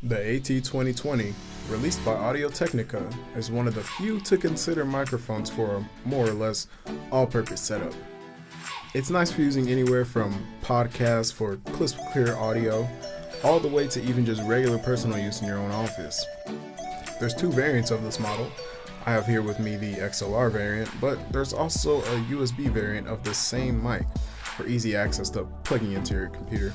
The AT2020, released by Audio-Technica, is one of the few to consider microphones for a more or less all-purpose setup. It's nice for using anywhere from podcasts for crisp, clear audio, all the way to even just regular personal use in your own office. There's two variants of this model. I have here with me the XLR variant, but there's also a USB variant of the same mic for easy access to plugging into your computer.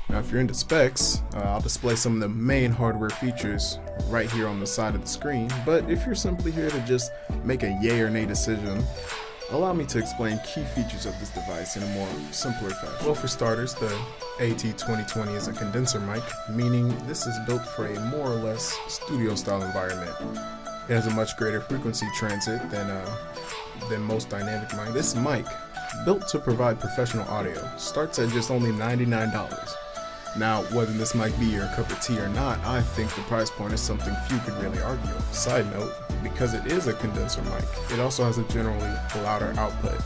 Now, if you're into specs, I'll display some of the main hardware features right here on the side of the screen, but if you're simply here to just make a yay or nay decision, allow me to explain key features of this device in a more simpler fashion. Well, for starters, the AT2020 is a condenser mic, meaning this is built for a more or less studio-style environment. It has a much greater frequency transit than most dynamic mics. This mic, built to provide professional audio, starts at just only $99. Now, whether this might be your cup of tea or not, I think the price point is something few could really argue. Side note, because it is a condenser mic, it also has a generally louder output.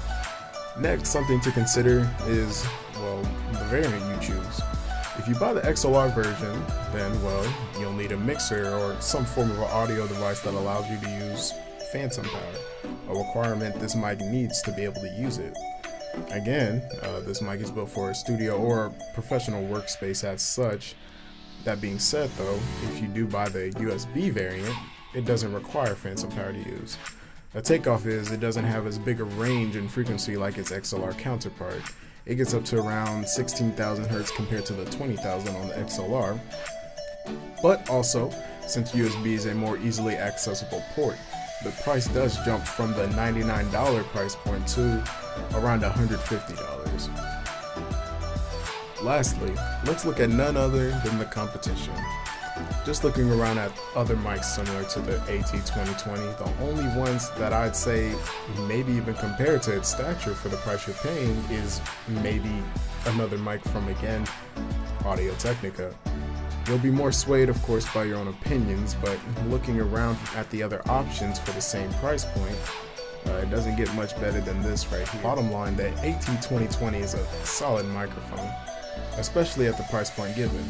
Next, something to consider is, well, the variant you choose. If you buy the XLR version, then, well, you'll need a mixer or some form of an audio device that allows you to use phantom power, a requirement this mic needs to be able to use it. Again, this mic is built for a studio or professional workspace as such. That being said though, if you do buy the USB variant, it doesn't require phantom power to use. A takeoff is it doesn't have as big a range and frequency like its XLR counterpart. It gets up to around 16,000 Hz compared to the 20,000 on the XLR. But also, since USB is a more easily accessible port, the price does jump from the $99 price point to around $150. Lastly, let's look at none other than the competition. Just looking around at other mics similar to the AT2020, the only ones that I'd say maybe even compared to its stature for the price you're paying is maybe another mic from, again, Audio-Technica. You'll be more swayed, of course, by your own opinions, but looking around at the other options for the same price point, it doesn't get much better than this right here. Bottom line, the AT2020 is a solid microphone, especially at the price point given.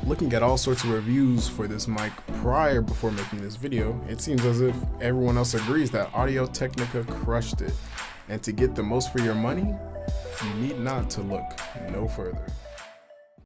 Looking at all sorts of reviews for this mic before making this video, it seems as if everyone else agrees that Audio-Technica crushed it. And to get the most for your money, you need not to look no further.